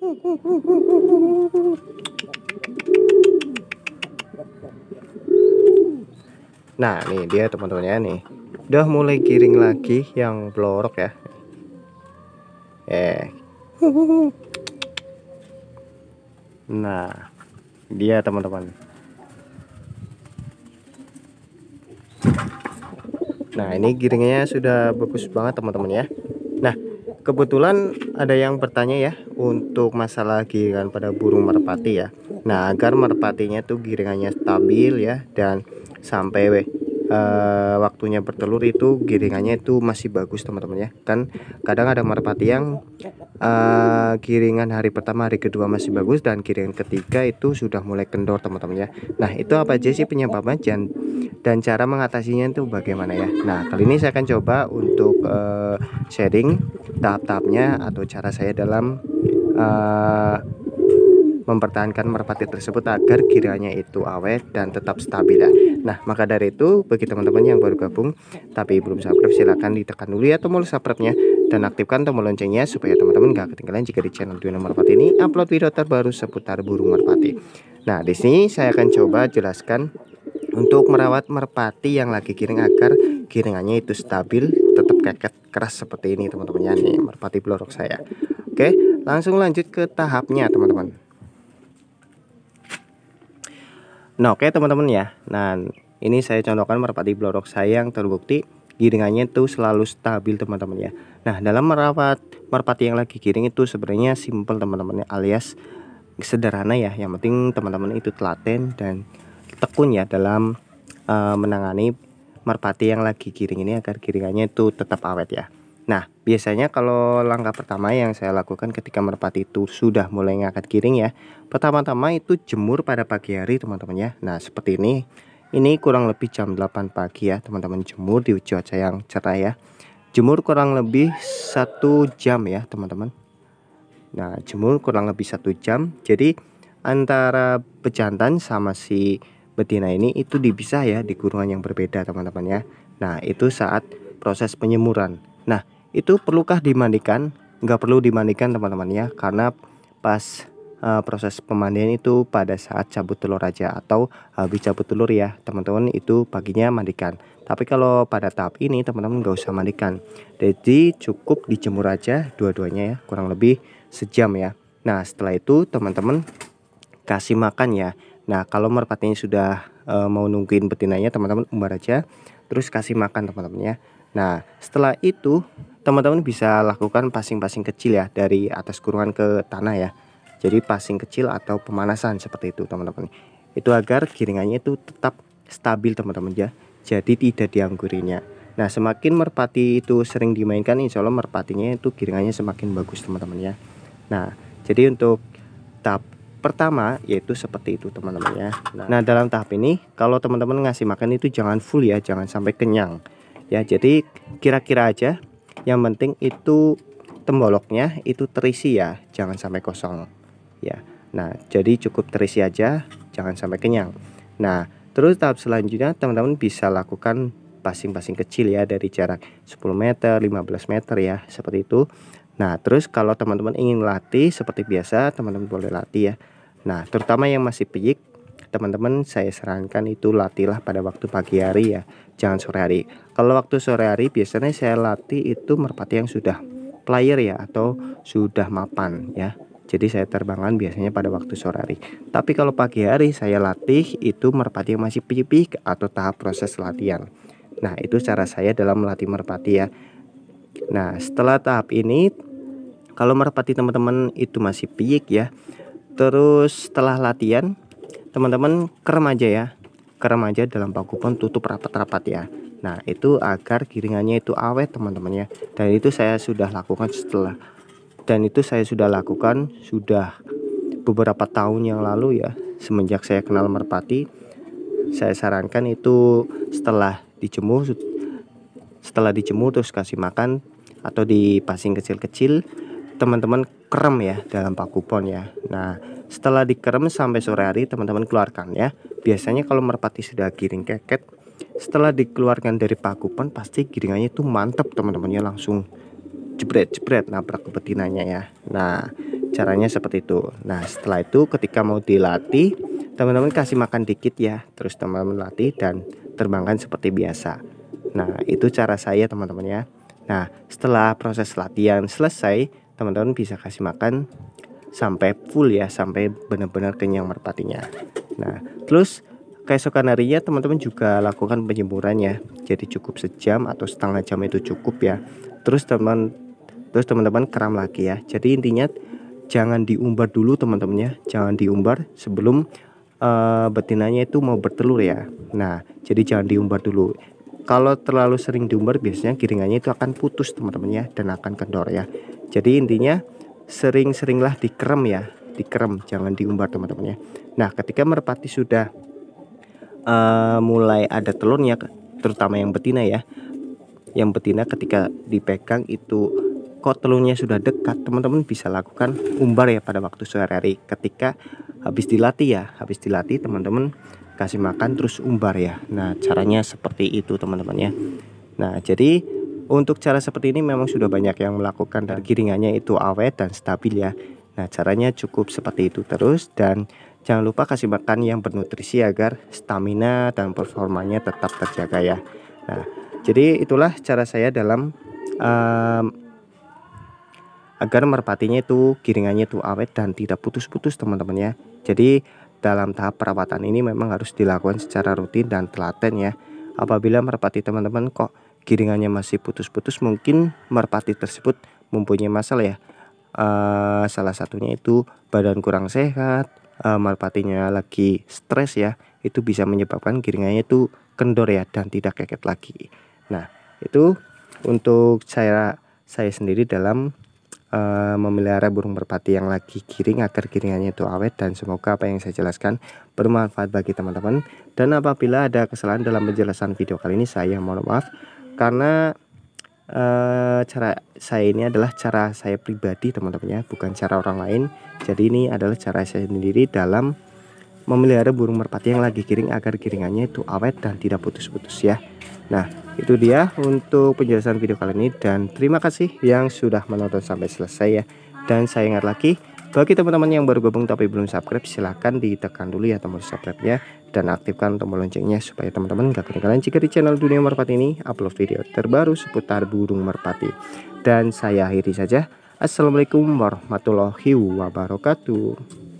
Nah, nih dia teman-teman ya, nih udah mulai giring lagi yang blorok ya. Nah, dia teman-teman. Nah, ini giringnya sudah bagus banget teman-teman ya. Nah, kebetulan ada yang bertanya ya untuk masalah giringan pada burung merpati ya. Nah, agar merpatinya tuh giringannya stabil ya, dan sampai waktunya bertelur itu giringannya itu masih bagus teman-teman ya. Kan kadang ada merpati yang giringan hari pertama hari kedua masih bagus, dan giringan ketiga itu sudah mulai kendor teman-teman ya. Nah, itu apa aja sih penyebabnya dan cara mengatasinya itu bagaimana ya. Nah, kali ini saya akan coba untuk sharing tahap-tahapnya atau cara saya dalam mempertahankan merpati tersebut agar giringannya itu awet dan tetap stabil ya. Nah, maka dari itu bagi teman-teman yang baru gabung tapi belum subscribe, silahkan ditekan dulu ya tombol subscribe-nya dan aktifkan tombol loncengnya supaya teman-teman gak ketinggalan jika di channel Dunia Merpati ini upload video terbaru seputar burung merpati. Nah, di sini saya akan coba jelaskan untuk merawat merpati yang lagi giring agar giringannya itu stabil, tetap keket keras seperti ini teman-teman ya. Nih merpati blorok saya. Oke, langsung lanjut ke tahapnya teman-teman. Nah, oke teman-teman ya. Nah, ini saya contohkan merpati blorok saya yang terbukti giringannya itu selalu stabil teman-teman ya. Nah, dalam merawat merpati yang lagi giring itu sebenarnya simple teman-teman ya, alias sederhana ya. Yang penting teman-teman itu telaten dan tekun ya dalam menangani merpati yang lagi giring ini agar giringannya itu tetap awet ya. Nah, biasanya kalau langkah pertama yang saya lakukan ketika merpati itu sudah mulai ngangkat giring ya, pertama-tama itu jemur pada pagi hari teman-teman ya. Nah, seperti ini kurang lebih jam 8 pagi ya teman-teman, jemur di cuaca yang cerah ya. Jemur kurang lebih 1 jam ya teman-teman. Nah, jemur kurang lebih 1 jam. Jadi antara bejantan sama si betina ini itu dipisah ya di kurungan yang berbeda teman-teman ya. Nah, itu saat proses penyemuran. Nah, itu perlukah dimandikan? Nggak perlu dimandikan teman-teman ya, karena pas proses pemandian itu pada saat cabut telur aja atau habis cabut telur ya teman-teman, itu paginya mandikan. Tapi kalau pada tahap ini teman-teman nggak usah mandikan, jadi cukup dijemur aja dua-duanya ya kurang lebih sejam ya. Nah, setelah itu teman-teman kasih makan ya. Nah, kalau merpatinya sudah mau nungguin betinanya, teman-teman umbar aja terus kasih makan teman-teman ya. Nah, setelah itu teman-teman bisa lakukan passing-passing kecil ya dari atas kurungan ke tanah ya. Jadi passing kecil atau pemanasan seperti itu teman-teman. Itu agar giringannya itu tetap stabil teman-teman ya. Jadi tidak dianggurinya. Nah, semakin merpati itu sering dimainkan, insya Allah merpatinya itu giringannya semakin bagus teman-teman ya. Nah, jadi untuk tahap pertama yaitu seperti itu teman-teman ya. Nah, dalam tahap ini kalau teman-teman ngasih makan itu jangan full ya, jangan sampai kenyang ya. Jadi kira-kira aja, yang penting itu temboloknya itu terisi ya, jangan sampai kosong ya. Nah, jadi cukup terisi aja, jangan sampai kenyang. Nah, terus tahap selanjutnya teman-teman bisa lakukan passing-passing kecil ya dari jarak 10 meter 15 meter ya, seperti itu. Nah, terus kalau teman-teman ingin latih seperti biasa, teman-teman boleh latih ya. Nah, terutama yang masih piyik, teman-teman saya sarankan itu latihlah pada waktu pagi hari ya, jangan sore hari. Kalau waktu sore hari biasanya saya latih itu merpati yang sudah player ya atau sudah mapan ya. Jadi saya terbangkan biasanya pada waktu sore hari. Tapi kalau pagi hari saya latih itu merpati yang masih piyik atau tahap proses latihan. Nah, itu cara saya dalam melatih merpati ya. Nah, setelah tahap ini, kalau merpati teman-teman itu masih piyik ya, terus setelah latihan teman-teman kerem aja ya, kerem aja dalam pagupon, tutup rapat-rapat ya. Nah, itu agar giringannya itu awet teman-teman ya. Dan itu saya sudah lakukan sudah beberapa tahun yang lalu ya. Semenjak saya kenal merpati, saya sarankan itu setelah dijemur terus kasih makan atau dipasing kecil-kecil, teman-teman kerem ya dalam pagupon ya. Nah, setelah dikerem sampai sore hari teman-teman keluarkan ya. Biasanya kalau merpati sudah giring keket, setelah dikeluarkan dari pagupon pasti giringannya itu mantap teman-teman ya, langsung jebret-jebret nabrak ke betinanya ya. Nah, caranya seperti itu. Nah setelah itu ketika mau dilatih, teman-teman kasih makan dikit ya, terus teman-teman latih dan terbangkan seperti biasa. Nah itu cara saya teman-teman ya. Nah setelah proses latihan selesai, teman-teman bisa kasih makan sampai full ya, sampai benar-benar kenyang merpatinya. Nah terus keesokan harinya teman-teman juga lakukan penjemuran ya, jadi cukup sejam atau setengah jam itu cukup ya. Terus teman-teman keram lagi ya. Jadi intinya jangan diumbar dulu teman-teman ya, jangan diumbar sebelum betinanya itu mau bertelur ya. Nah jadi jangan diumbar dulu. Kalau terlalu sering diumbar biasanya giringannya itu akan putus teman-teman ya, dan akan kendor ya. Jadi intinya sering-seringlah dikerem ya, dikerem, jangan diumbar teman-teman ya. Nah ketika merpati sudah mulai ada telurnya, terutama yang betina ya, yang betina ketika dipegang itu kok telurnya sudah dekat, teman-teman bisa lakukan umbar ya pada waktu sore hari. Ketika habis dilatih ya, habis dilatih teman-teman kasih makan terus umbar ya. Nah caranya seperti itu teman-teman ya. Nah jadi untuk cara seperti ini memang sudah banyak yang melakukan dan giringannya itu awet dan stabil ya. Nah caranya cukup seperti itu terus, dan jangan lupa kasih makan yang bernutrisi agar stamina dan performanya tetap terjaga ya. Nah jadi itulah cara saya dalam agar merpatinya itu giringannya itu awet dan tidak putus-putus teman-teman ya. Jadi dalam tahap perawatan ini memang harus dilakukan secara rutin dan telaten ya. Apabila merpati teman-teman kok giringannya masih putus-putus, mungkin merpati tersebut mempunyai masalah ya. Salah satunya itu badan kurang sehat, merpatinya lagi stres ya, itu bisa menyebabkan giringannya itu kendor ya dan tidak keket lagi. Nah itu untuk saya sendiri dalam memelihara burung merpati yang lagi giring agar giringannya itu awet, dan semoga apa yang saya jelaskan bermanfaat bagi teman-teman. Dan apabila ada kesalahan dalam penjelasan video kali ini, saya mohon maaf karena cara saya ini adalah cara saya pribadi teman-teman ya, bukan cara orang lain. Jadi ini adalah cara saya sendiri dalam memelihara burung merpati yang lagi giring agar giringannya itu awet dan tidak putus-putus ya. Nah itu dia untuk penjelasan video kali ini, dan terima kasih yang sudah menonton sampai selesai ya. Dan saya ingat lagi, bagi teman-teman yang baru gabung tapi belum subscribe, silahkan ditekan dulu ya tombol subscribe nya, dan aktifkan tombol loncengnya supaya teman-teman gak ketinggalan jika di channel Dunia Merpati ini upload video terbaru seputar burung merpati. Dan saya akhiri saja. Assalamualaikum warahmatullahi wabarakatuh.